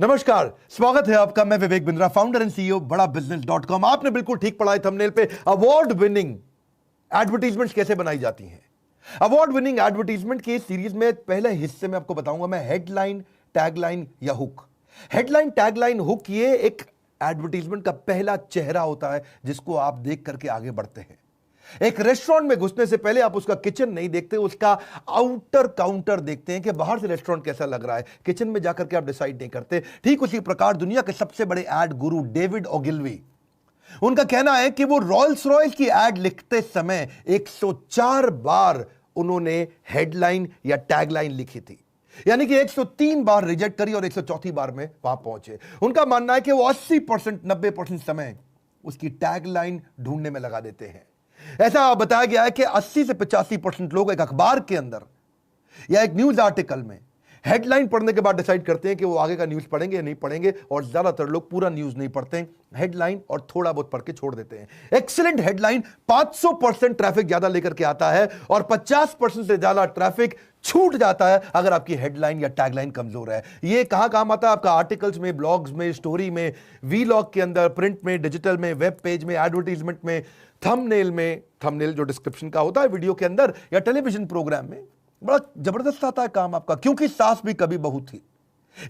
नमस्कार, स्वागत है आपका। मैं Vivek Bindra, founder and CEO बड़ा बिजनेस.com। आपने बिल्कुल ठीक पढ़ा है थंबनेल पे। अवार्ड विनिंग एडवर्टाइजमेंट्स कैसे बनाई जाती हैं। अवार्ड विनिंग एडवर्टाइजमेंट की सीरीज में पहले हिस्से में आपको बताऊंगा मैं हेडलाइन, टैगलाइन या हुक। हेडलाइन, टैगलाइन, हुक ये एक एडवर्टाइजमेंट का पहला चेहरा होता है जिसको आप देख करके आगे बढ़ते हैं। एक रेस्टोरेंट में घुसने से पहले आप उसका किचन नहीं देखते, उसका आउटर काउंटर देखते हैं कि बाहर से रेस्टोरेंट कैसा लग रहा है। किचन में जाकर के आप डिसाइड नहीं करते। ठीक उसी प्रकार दुनिया के सबसे बड़े एड गुरु डेविड ओगिलवी, उनका कहना है कि वो रॉल्स रॉयस की एड लिखते समय 104 बार उन्होंने हेडलाइन या टैगलाइन लिखी थी, यानी कि 103 बार रिजेक्ट करी और 104 बार में वहां पहुंचे। उनका मानना है कि वो 80% 90% समय उसकी टैगलाइन ढूंढने में लगा देते हैं। ऐसा बताया गया है कि 80 से 85% लोग एक अखबार के अंदर या एक न्यूज आर्टिकल में हेडलाइन पढ़ने के बाद डिसाइड करते हैं कि वो आगे का न्यूज पढ़ेंगे या नहीं पढ़ेंगे, और ज्यादातर लोग पूरा न्यूज नहीं पढ़ते हैं, हेडलाइन और थोड़ा बहुत पढ़ के छोड़ देते हैं। एक्सीलेंट हेडलाइन 500% ट्रैफिक ज्यादा लेकर के आता है और 50% से ज्यादा ट्रैफिक छूट जाता है अगर आपकी हेडलाइन या टैगलाइन कमजोर है। ये कहां काम आता है आपका? आर्टिकल्स में, ब्लॉग्स में, स्टोरी में, वीलॉग के अंदर, प्रिंट में, डिजिटल में, वेब पेज में, एडवर्टाइजमेंट में, थंबनेल में, थंबनेल जो डिस्क्रिप्शन का होता है वीडियो के अंदर, या टेलीविजन प्रोग्राम में। बड़ा जबरदस्त आता है काम आपका, क्योंकि सास भी कभी बहू थी।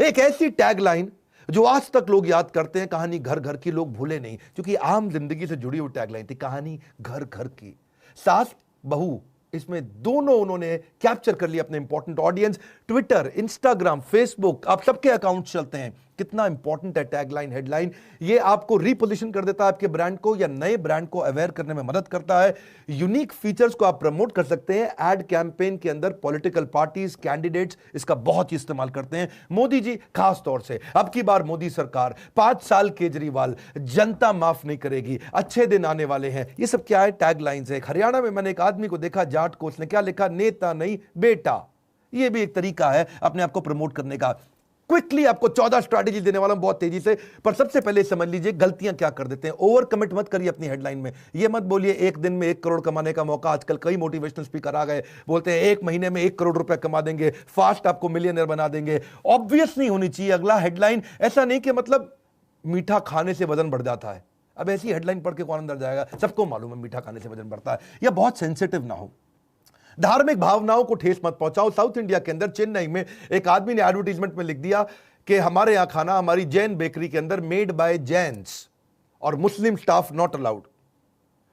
एक ऐसी टैगलाइन जो आज तक लोग याद करते हैं। कहानी घर घर की लोग भूले नहीं, क्योंकि आम जिंदगी से जुड़ी हुई टैगलाइन थी। कहानी घर घर की, सास बहू, इसमें दोनों उन्होंने कैप्चर कर लिया अपने important audience. Twitter, Instagram, Facebook, आप सबके अकाउंट चलते हैं। कितना इंपॉर्टेंट है टैगलाइन, हेडलाइन। ये आपको रीपोजिशन कर देता है आपके ब्रांड को, या नए ब्रांड को अवेयर करने में मदद करता है। यूनिक फीचर्स को आप प्रमोट कर सकते हैं। एड कैंपेन के अंदर पॉलिटिकल पार्टीज, कैंडिडेट्स इसका बहुत ही इस्तेमाल करते हैं। मोदी जी खास तौर से, अब की बार मोदी सरकार, 5 साल केजरीवाल, जनता माफ नहीं करेगी, अच्छे दिन आने वाले हैं, ये सब क्या है? टैगलाइंस है। हरियाणा में मैंने एक आदमी को देखा, जाट को, उसने क्या लिखा? नेता नहीं बेटा। ये भी एक तरीका है अपने आप को प्रमोट करने का। क्विकली आपको 14 स्ट्रैटेजी देने वाला हूं बहुत तेजी से, पर सबसे पहले समझ लीजिए गलतियां क्या कर देते हैं। ओवर कमिट मत करिए अपनी हेडलाइन में। ये मत बोलिए एक दिन में 1 करोड़ कमाने का मौका। आजकल कई मोटिवेशनल स्पीकर आ गए, बोलते हैं 1 महीने में 1 करोड़ रुपए कमा देंगे, फास्ट आपको मिलियनर बना देंगे। ऑब्वियस नहीं होनी चाहिए अगला हेडलाइन। ऐसा नहीं कि मतलब मीठा खाने से वजन बढ़ जाता है। अब ऐसी हेडलाइन पढ़ के कौन अंदर जाएगा? सबको मालूम है मीठा खाने से वजन बढ़ता है। या बहुत सेंसिटिव ना हो, धार्मिक भावनाओं को ठेस मत पहुंचाओ। साउथ इंडिया के अंदर चेन्नई में एक आदमी ने एडवर्टाइजमेंट में लिख दिया कि हमारे यहां खाना, हमारी जैन बेकरी के अंदर मेड बाय जैन्स और मुस्लिम स्टाफ नॉट अलाउड।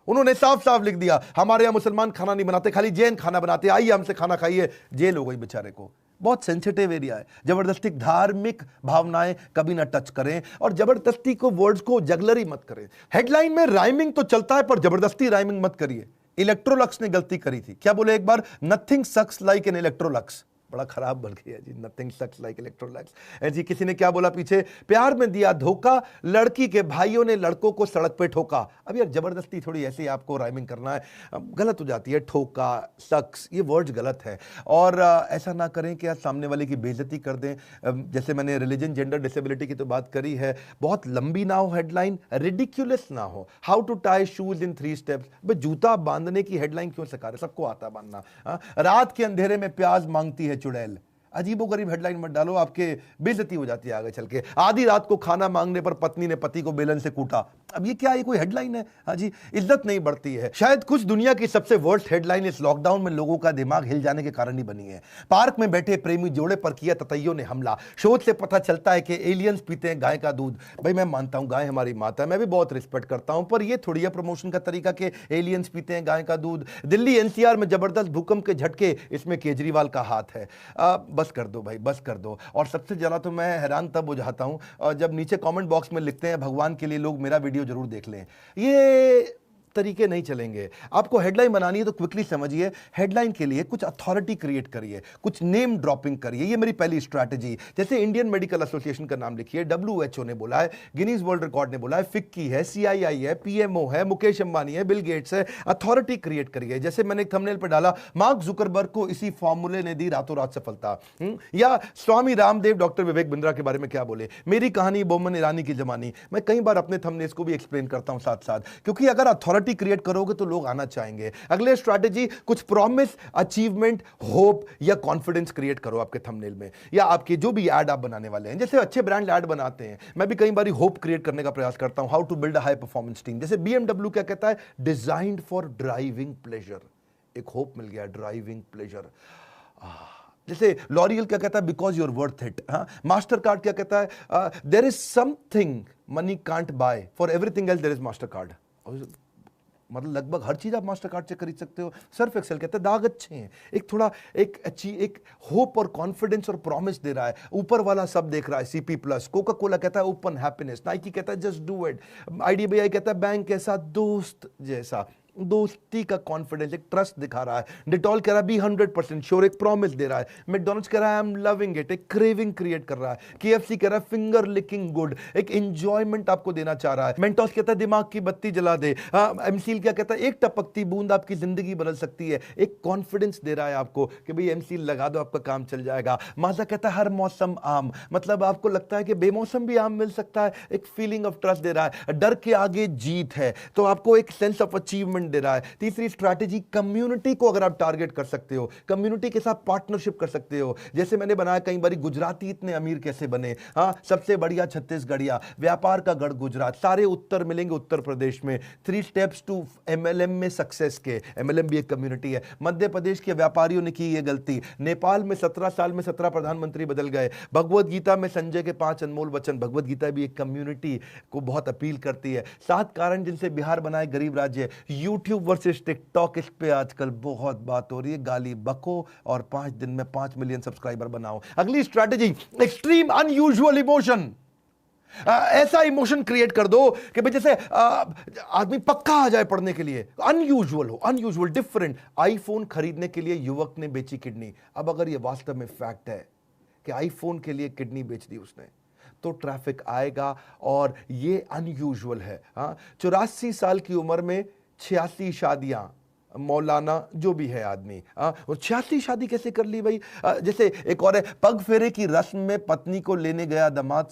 उन्होंने साफ साफ लिख दिया हमारे यहां मुसलमान खाना नहीं बनाते, खाली जैन खाना बनाते, आइए हमसे खाना खाइए। जेल हो गई बेचारे को। बहुत सेंसिटिव एरिया है। जबरदस्ती धार्मिक भावनाएं कभी ना टच करें, और जबरदस्ती को वर्ड्स को जगलरी मत करें। हेडलाइन में राइमिंग तो चलता है, पर जबरदस्ती राइमिंग मत करिए। इलेक्ट्रोलक्स ने गलती करी थी। क्या बोले एक बार? Nothing sucks like an Electrolux. बड़ा खराब बन गया जी, नथिंग सक्स लाइक इलेक्ट्रोलक्स। जी किसी ने क्या बोला पीछे? प्यार में दिया धोखा, लड़की के भाइयों ने लड़कों को सड़क पे ठोका। अब यार जबरदस्ती थोड़ी ऐसे आपको राइमिंग करना है, गलत हो जाती है। ठोका, सक्स, ये वर्ड्स गलत है। और ऐसा ना करें कि आप सामने वाले की बेइज्जती कर दें। जैसे मैंने रिलीजन, जेंडर, डिसेबिलिटी की तो बात करी है। बहुत लंबी ना हो हेडलाइन, रिडिक्यूलस ना हो। How to tie shoes in 3 steps. भाई जूता बांधने की हेडलाइन क्यों सिखा रहे? सबको आता बांधना। रात के अंधेरे में प्याज मांगती है चुड़ैल। अजीबो गरीब हेडलाइन मत डालो, आपके बेइज्जती हो जाती है आगे चल के। आधी रात को खाना मांगने पर पत्नी ने पति को बेलन से कूटा। अब ये क्या, ये कोई हेडलाइन है? हाँ जी, इज्जत नहीं बढ़ती है। शायद कुछ दुनिया की सबसे वर्स्ट हेडलाइन इस लॉकडाउन में लोगों का दिमाग हिल जाने के कारण ही बनी है। पार्क में बैठे प्रेमी जोड़े पर किया ततैयों ने हमला। शोध से पता चलता है कि एलियंस पीते हैं गाय का दूध। भाई मैं मानता हूं गाय हमारी माता है, मैं भी बहुत रिस्पेक्ट करता हूं, पर यह थोड़ी है प्रमोशन का तरीका कि एलियंस पीते हैं गाय का दूध। दिल्ली एनसीआर में जबरदस्त भूकंप के झटके, इसमें केजरीवाल का हाथ है। बस कर दो भाई, बस कर दो। और सबसे ज्यादा तो मैं हैरान तब हो जाता हूं जब नीचे कमेंट बॉक्स में लिखते हैं भगवान के लिए लोग मेरा वीडियो जरूर देख लें। ये तरीके नहीं चलेंगे। आपको हेडलाइन बनानी है तो क्विकली समझिए, हेडलाइन के लिए कुछ अथॉरिटी क्रिएट करिए, कुछ नेम ड्रॉपिंग करिए। ये मेरी पहली स्ट्रैटेजी। जैसे इंडियन मेडिकल एसोसिएशन का नाम लिखिए, WHO ने बोला है, गिनीज वर्ल्ड रिकॉर्ड ने बोला है, फिक्की है, CII है, PMO है, मुकेश अंबानी है, बिल गेट्स है। अथॉरिटी क्रिएट करिए। जैसे मैंने एक थंबनेल पर डाला, मार्क जुकरबर्ग को इसी फॉर्मूले ने दी रातों रात सफलता। या स्वामी रामदेव डॉक्टर विवेक बिंद्रा के बारे में क्या बोले, मेरी कहानी बोमन ईरानी की जमानी। मैं कई बार अपने थंबनेल्स को भी एक्सप्लेन करता हूं साथ साथ, क्योंकि अगर अथॉरिटी प्रायोरिटी क्रिएट करोगे तो लोग आना चाहेंगे। अगले स्ट्रैटेजी, कुछ प्रॉमिस, अचीवमेंट, होप या कॉन्फिडेंस क्रिएट करो आपके थंबनेल में या आपके जो भी ऐड आप बनाने वाले हैं। जैसे अच्छे ब्रांड ऐड बनाते हैं, मैं भी कई बार होप क्रिएट करने का प्रयास करता हूं, how to build a high performance team. जैसे BMW क्या कहता है, डिजाइन्ड फॉर ड्राइविंग प्लेजर, एक होप मिल गया, ड्राइविंग प्लेजर। जैसे लॉरियल क्या कहता है, because you're worth it. Mastercard क्या कहता है, there is something money can't buy, for everything else there is Mastercard. मतलब लगभग हर चीज आप मास्टर कार्ड से खरीद सकते हो। सर्फ एक्सेल कहते हैं दाग अच्छे हैं, एक थोड़ा एक अच्छी एक होप और कॉन्फिडेंस और प्रॉमिस दे रहा है, ऊपर वाला सब देख रहा है। CP प्लस, कोका कोला कहता है ओपन हैप्पीनेस, नाइकी कहता है जस्ट डू इट, IDBI कहता है बैंक कैसा, दोस्त जैसा, दोस्ती का कॉन्फिडेंस, एक ट्रस्ट दिखा रहा है। डिटॉल कह रहा है बी 100% श्योर, एक प्रॉमिस दे रहा है। मैकडॉनल्ड्स कह रहा है आई एम लविंग इट, एक क्रेविंग क्रिएट कर रहा है। KFC कह रहा है फिंगर लिकिंग गुड, एक एंजॉयमेंट आपको देना चाह रहा है। मेंटोस कहता है दिमाग की बत्ती जला दे। एमसील क्या कहता है, एक टपकती बूंद आपकी जिंदगी बदल सकती है, एक कॉन्फिडेंस दे रहा है आपको कि भाई एमसील लगा दो आपका काम चल जाएगा। माजा कहता है हर मौसम आम, मतलब आपको लगता है कि बेमौसम भी आम मिल सकता है, एक फीलिंग ऑफ ट्रस्ट दे रहा है। डर के आगे जीत है, तो आपको एक सेंस ऑफ अचीवमेंट दे रहा है। तीसरी स्ट्रैटेजी, कम्युनिटी को अगर आप टारगेट कर सकते हो, कम्युनिटी के साथ पार्टनरशिप कर सकते हो। जैसे मैंने बनाया कई बार, गुजराती इतने अमीर कैसे बने, सबसे बढ़िया छत्तीसगढ़िया, व्यापार का गढ़ गुजरात, सारे उत्तर मिलेंगे उत्तर प्रदेश में। 3 स्टेप्स टू MLM में सक्सेस के, MLM भी एक कम्युनिटी है। मध्य प्रदेश के व्यापारियों ने की ये गलती, नेपाल में 17 साल में 17 प्रधानमंत्री बदल गए। भगवत गीता में संजय के 5 अनमोल वचन, भगवत गीता भी एक कम्युनिटी को बहुत अपील करती है। 7 कारण जिनसे बिहार बनाए गरीब राज्य, यूट्यूब वर्सेस टिकटॉक, इस पे आजकल बहुत बात हो रही है, गाली बको और 5 दिन में 5 मिलियन सब्सक्राइबर बनाओ। अगली स्ट्रैटेजी, एक्सट्रीम अनयूजुअल इमोशन, ऐसा इमोशन क्रिएट कर दो कि भाई जैसे आदमी पक्का आ जाए पढ़ने के लिए, अनयूजुअल हो, अनयूजुअल, डिफरेंट। आईफोन खरीदने के लिए युवक ने बेची किडनी। अब अगर यह वास्तव में फैक्ट है कि आईफोन के लिए किडनी बेच दी उसने, तो ट्रैफिक आएगा और ये अनयूजुअल है। 84 साल की उम्र में 86 शादियां, मौलाना जो भी है आदमी, और 86 शादी कैसे कर ली भाई। जैसे एक और है, पग फेरे की रस्म में पत्नी को लेने गया दामाद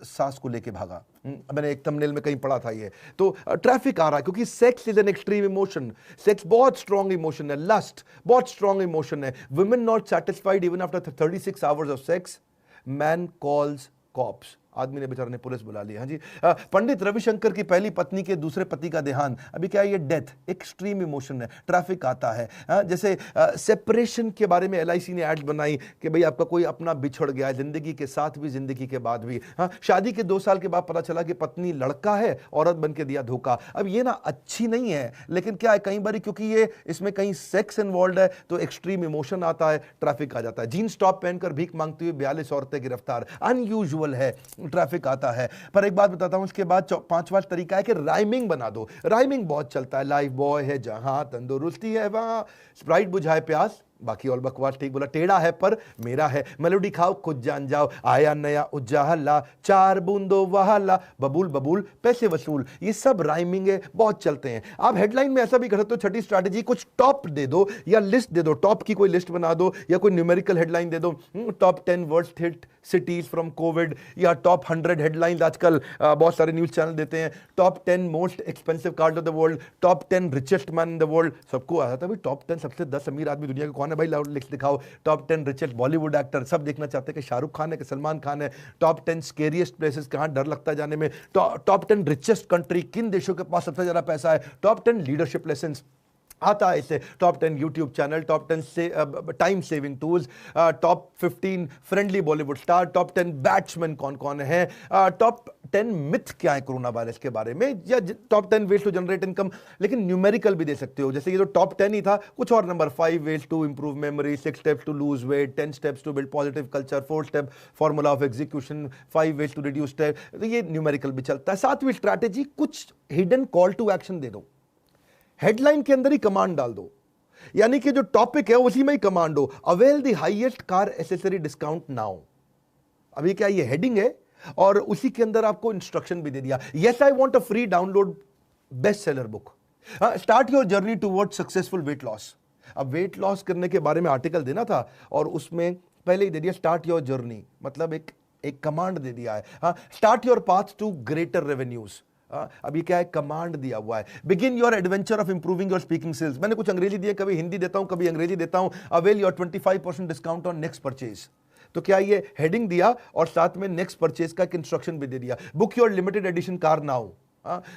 सास को लेके भागा। मैंने एक थंबनेल में कहीं पढ़ा था ये। तो ट्रैफिक आ रहा है क्योंकि sex is an extreme emotion, sex बहुत स्ट्रॉन्ग इमोशन है, लस्ट बहुत स्ट्रॉन्ग इमोशन है। Women not satisfied even after 36 hours of sex, man calls cops, आदमी ने बेचारे ने पुलिस बुला ली। हाँ जी, पंडित रविशंकर की पहली पत्नी के दूसरे पति का देहांत, अभी क्या है ये डेथ, एक्सट्रीम इमोशन है, ट्रैफिक आता है। जैसे सेपरेशन के बारे में LIC ने एड्स बनाई कि भाई आपका कोई अपना बिछड़ गया है, जिंदगी के साथ भी जिंदगी के बाद भी। शादी के 2 साल के बाद पता चला कि पत्नी लड़का है, औरत बन के दिया धोखा। अब ये ना अच्छी नहीं है, लेकिन क्या है कई बार क्योंकि ये इसमें कहीं सेक्स इन्वॉल्व है तो एक्सट्रीम इमोशन आता है, ट्रैफिक आ जाता है। जीन्स टॉप पहनकर भीख मांगती हुई 42 औरतें गिरफ्तार, अनयूजुअल है, ट्रैफिक आता है। पर एक बात बताता हूं, इसके बाद 5वां तरीका है कि राइमिंग बना दो। राइमिंग बहुत चलता है, लाइफ बॉय है जहां तंदुरुस्ती है वहां, स्प्राइट बुझाए प्यास, बाकी और बकवास ठीक बोला, टेढ़ा है पर मेरा है, मेलोडी खाओ खुद जान जाओ, आया नया उजाला, 4 बूंदो वहाला, बबूल बबूल पैसे वसूल, ये सब राइमिंग है, बहुत चलते हैं। आप हेडलाइन में ऐसा भी कर सकते हो, छठी स्ट्रैटेजी, कुछ टॉप दे दो या लिस्ट दे दो, टॉप की कोई लिस्ट बना दो या कोई न्यूमेरिकल हेडलाइन दे दो। Top 10 worst hit cities from Covid, या टॉप 100 हेडलाइंस, आजकल बहुत सारे न्यूज चैनल देते हैं। Top 10 most expensive card of the world, top 10 richest man in the world, सबको आता था भाई टॉप 10 सबसे 10 अमीर आदमी दुनिया के कौन है भाई, लाउड लिख दिखाओ। टॉप 10 रिचेस्ट बॉलीवुड एक्टर, सब देखना चाहते हैं कि शाहरुख खान है कि सलमान खान है। टॉप 10 स्केरियस्ट प्लेसेस, कहां डर लगता है जाने में। टॉप 10 रिचेस्ट कंट्री, किन देशों के पास सबसे ज्यादा पैसा है। टॉप 10 लीडरशिप लेसन्स आता है इससे। टॉप 10 यूट्यूब चैनल, टॉप 10 से time saving tools, top 15 friendly Bollywood star, top 10 batsman कौन कौन है, टॉप 10 मिथ क्या है कोरोना वायरस के बारे में, या top 10 ways to generate income. लेकिन न्यूमेरिकल भी दे सकते हो, जैसे ये जो टॉप 10 ही था, कुछ और number, 5 ways to improve memory, 6 steps to lose weight, 10 steps to build positive culture, 4 step formula of execution, 5 ways to reduce step, तो ये न्यूमेरिकल भी चलता है। 7वीं स्ट्रैटेजी, कुछ हिडन कॉल टू एक्शन दे दो, हेडलाइन के अंदर ही कमांड डाल दो, यानी कि जो टॉपिक है उसी में ही कमांड हो। Avail the highest car accessory discount now, अभी क्या ये हेडिंग है और उसी के अंदर आपको इंस्ट्रक्शन भी दे दिया। Yes I want a free download best seller book, start your journey toward successful weight loss. अब वेट लॉस करने के बारे में आर्टिकल देना था और उसमें पहले ही दे दिया स्टार्ट योर जर्नी, मतलब एक कमांड दे दिया है। Start your path to greater revenues, अब ये क्या है, कमांड दिया हुआ है, begin your adventure of improving your speaking skills. मैंने कुछ अंग्रेजी दिए, कभी हिंदी देता हूं, कभी अंग्रेजी देता हूं। Avail your 25% discount on next purchase. तो क्या ये हेडिंग दिया और साथ में नेक्स्ट परचेज का एक इंस्ट्रक्शन भी दे दिया, book your limited edition car now.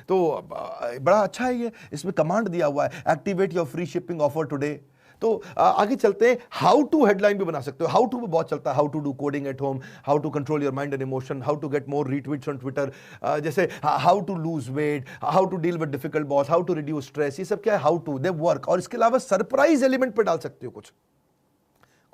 तो बड़ा अच्छा है ये, इसमें कमांड दिया हुआ है, activate your free shipping offer today. तो आगे चलते हैं, हाउ टू हेडलाइन भी बना सकते हो। हाउ टू बहुत चलता है, how to do coding at home, how to control your mind and emotion, how to get more retweets on Twitter, जैसे how to lose weight, how to deal with difficult boss, how to reduce stress. ये सब क्या है, how to, they work. और इसके अलावा surprise element पे डाल सकते हो,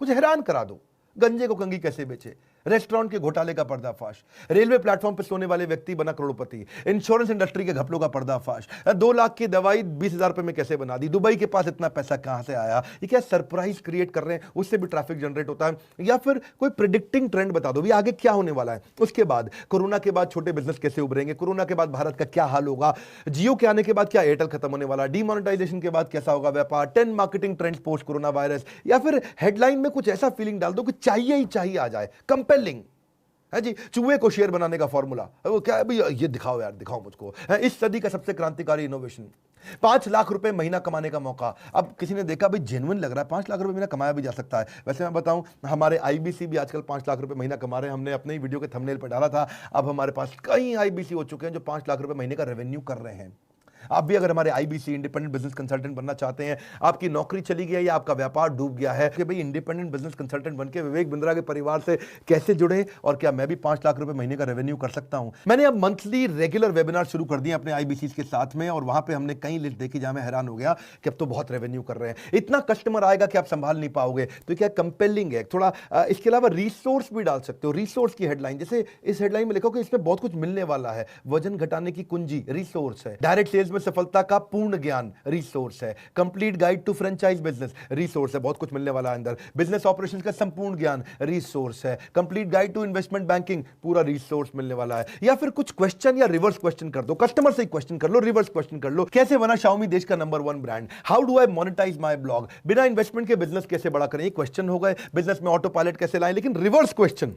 कुछ हैरान करा दो। गंजे को कंघी कैसे बेचे, रेस्टोरेंट के घोटाले का पर्दाफाश, रेलवे प्लेटफॉर्म पर सोने वाले व्यक्ति बना करोड़पति, इंश्योरेंस इंडस्ट्री के घपलों का पर्दाफाश, 2 लाख की दवाई 20,000 रुपए में कैसे बना दी, दुबई के पास इतना पैसा कहां से आया। ये क्या सरप्राइज क्रिएट कर रहे हैं, उससे भी ट्रैफिक जनरेट होता है। या फिर कोई प्रिडिक्टिंग ट्रेंड बता दो, भी आगे क्या होने वाला है। उसके बाद कोरोना के बाद छोटे बिजनेस कैसे उभरेंगे, कोरोना के बाद भारत का क्या हाल होगा, जियो के आने के बाद क्या एयरटेल खत्म होने वाला, डीमोनेटाइजेशन के बाद कैसा होगा व्यापार, 10 marketing trends post corona virus. या फिर हेडलाइन में कुछ ऐसा फीलिंग डाल दो कि चाहिए ही चाहिए आ जाए, कंपेलिंग है जी। चूहे को शेयर बनाने का फॉर्मूला, वो क्या है भैया, ये दिखाओ यार, दिखाओ मुझको। इस सदी का सबसे क्रांतिकारी इनोवेशन, 5 लाख रुपए महीना कमाने का मौका। अब किसी ने देखा भाई जेन्युइन लग रहा है, 5 लाख रुपए महीना कमाया भी जा सकता है। वैसे मैं बताऊं, हमारे आईबीसी भी आजकल 5 लाख रुपए महीना कमा रहे हैं। हमने अपने ही वीडियो के थंबनेल पर डाला था। अब हमारे पास कई आईबीसी हो चुके हैं जो 5 लाख रुपए महीने का रेवेन्यू कर रहे हैं। आप भी अगर हमारे आईबीसी इंडिपेंडेंट बिजनेस कंसल्टेंट बनना चाहते हैं, आपकी नौकरी चली गई है या आपका व्यापार डूब गया है, कि भाई इंडिपेंडेंट बिजनेस कंसल्टेंट बनके विवेक बिंद्रा के परिवार से कैसे जुड़े और क्या मैं भी 5 लाख रुपए महीने का रेवेन्यू कर सकता हूं। मैंने अब मंथली रेगुलर वेबिनार शुरू कर दिए अपने आईबीसी के साथ में, और वहां पे हमने कई लिस्ट देखी जहां मैं हैरान हो गया कि अब तो बहुत रेवेन्यू कर रहे हैं। इतना कस्टमर आएगा कि आप संभाल नहीं पाओगे। तो क्या कंपेलिंग है थोड़ा। इसके अलावा रिसोर्स भी डाल सकते हो, रिसोर्स की हेडलाइन, जैसे इस हेडलाइन में लिखो कि इसमें बहुत कुछ मिलने वाला है, वजन घटाने की कुंजी, रिसोर्स है, डायरेक्ट सेल्स में सफलता का पूर्ण ज्ञान, रिसोर्स है, complete guide to franchise business, resource है, बहुत कुछ मिलने वाला है अंदर, बिजनेस ऑपरेशंस का संपूर्ण ज्ञान, रिसोर्स है, complete guide to investment banking, पूरा रिसोर्स मिलने वाला है। या फिर कुछ क्वेश्चन या रिवर्स क्वेश्चन कर दो, कस्टमर से क्वेश्चन कर लो, रिवर्स क्वेश्चन कर लो, कैसे बना Xiaomi देश का number 1 brand, how do I monetize my blog, बिना इन्वेस्टमेंट के बिजनेस कैसे बड़ा करें, क्वेश्चन हो गए, बिजनेस में ऑटो पायलट कैसे लाएं। लेकिन रिवर्स क्वेश्चन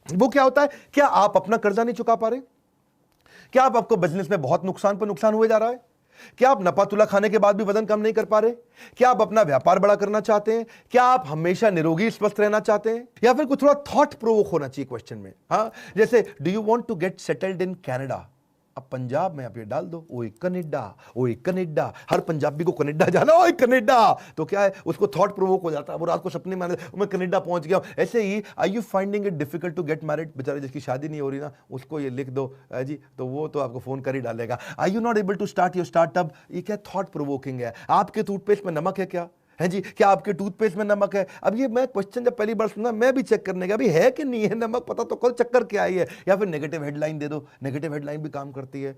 वो क्या होता है, क्या आप अपना कर्जा नहीं चुका पा रहे, क्या आपको बिजनेस में बहुत नुकसान पर नुकसान हुए जा रहा है, क्या आप नफा तुला खाने के बाद भी वजन कम नहीं कर पा रहे, क्या आप अपना व्यापार बड़ा करना चाहते हैं, क्या आप हमेशा निरोगी स्वस्थ रहना चाहते हैं, या फिर कुछ थोड़ा थॉट प्रोवोक होना चाहिए क्वेश्चन में। हाँ, जैसे do you want to get settled in Canada. अब पंजाब में आप ये डाल दो, ओए कनाडा, ओए कनाडा, हर पंजाबी को कनाडा जाना, ओए कनाडा। तो क्या है, उसको थॉट प्रोवोक हो जाता है, वो रात को सपने में मैं कनाडा पहुंच गया। ऐसे ही are you finding it difficult to get married, बेचारे जिसकी शादी नहीं हो रही ना, उसको ये लिख दो जी, तो वो तो आपको फोन कर ही डालेगा। Are you not able to start your startup, ये क्या थॉट प्रोवोकिंग है। आपके टूथपेस्ट में नमक है क्या, है जी, क्या आपके टूथपेस्ट में नमक है। अब ये मैं क्वेश्चन जब पहली बार सुना, मैं भी चेक करने गया, अभी है कि नहीं है नमक, पता तो कल चक्कर क्या आई है। या फिर नेगेटिव हेडलाइन दे दो, नेगेटिव हेडलाइन भी काम करती है।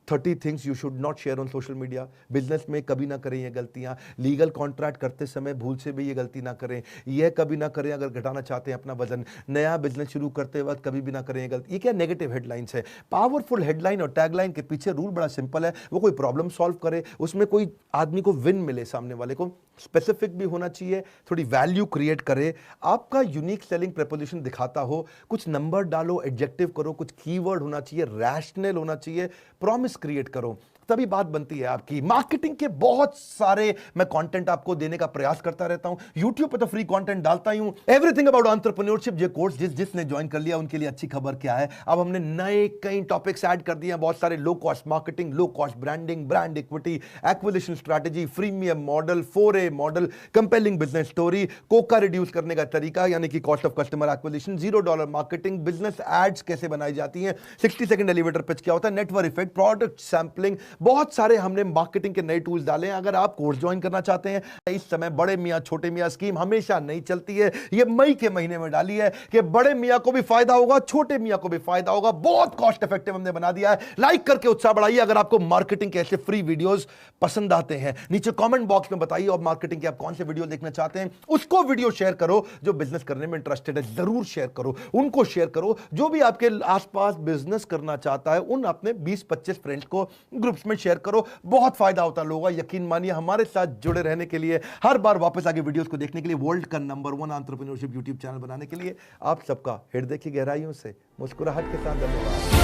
30 things you should not share on social media, business में कभी ना करें ये गलतियां, लीगल कॉन्ट्रैक्ट करते समय भूल से भी ये गलती ना करें, यह कभी ना करें अगर घटाना चाहते हैं अपना वजन, नया बिजनेस शुरू करते वक्त कभी भी ना करें ये गलती। ये क्या नेगेटिव हेडलाइंस है। पावरफुल हेडलाइन और टैगलाइन के पीछे रूल बड़ा सिंपल है, वो कोई प्रॉब्लम सॉल्व करे, उसमें कोई आदमी को विन मिले, सामने वाले को, स्पेसिफिक भी होना चाहिए, थोड़ी वैल्यू क्रिएट करे, आपका यूनिक सेलिंग प्रपोजिशन दिखाता हो, कुछ नंबर डालो, एडजेक्टिव करो, कुछ कीवर्ड होना चाहिए, रैशनल होना चाहिए, प्रॉमिस क्रिएट करो, तभी बात बनती है आपकी। मार्केटिंग के बहुत सारे मैं कंटेंट आपको देने का प्रयास करता रहता हूं, YouTube पे तो फ्री कंटेंट डालता ही हूं। एवरीथिंग अबाउट एंटरप्रेन्योरशिप, ये कोर्स जिसने ज्वाइन कर लिया उनके लिए अच्छी खबर क्या है, अब हमने नए कई टॉपिक्स ऐड कर दिए हैं, बहुत सारे, low cost marketing, low cost branding, brand equity, acquisition strategy, freemium model, 4A model, compelling business story, कोका रिड्यूस करने का तरीका यानी कि cost of customer acquisition, $0 marketing, business ads कैसे बनाई जाती हैं, 60 सेकंड एलिवेटर पिच क्या होता है, नेटवर्क इफेक्ट, प्रोडक्ट सैंपलिंग, बहुत सारे हमने मार्केटिंग के नए टूल्स डाले हैं। अगर आप कोर्स ज्वाइन करना चाहते हैं, इस समय बड़े मियां छोटे मियां स्कीम हमेशा नहीं चलती है, ये मई के महीने में डाली है कि बड़े मियां को भी फायदा होगा, छोटे मियां को भी फायदा होगा, बहुत कॉस्ट इफेक्टिव हमने बना दिया है। लाइक करके उत्साह बढ़ाइए अगर आपको मार्केटिंग के ऐसे फ्री वीडियोस पसंद आते हैं, नीचे कमेंट बॉक्स में बताइए, और मार्केटिंग के आप कौन से वीडियो देखना चाहते हैं, उसको वीडियो शेयर करो। जो बिजनेस करने में इंटरेस्टेड है जरूर शेयर करो, उनको शेयर करो। जो भी आपके आसपास बिजनेस करना चाहता है उन अपने 20-25 फ्रेंड्स को ग्रुप्स में शेयर करो, बहुत फायदा होता है लोगों का। यकीन मानिए, हमारे साथ जुड़े रहने के लिए, हर बार वापस आके वीडियोस को देखने के लिए, वर्ल्ड का नंबर 1 एंटरप्रेन्योरशिप यूट्यूब चैनल बनाने के लिए आप सबका हृदय की गहराइयों से मुस्कुराहट के साथ धन्यवाद।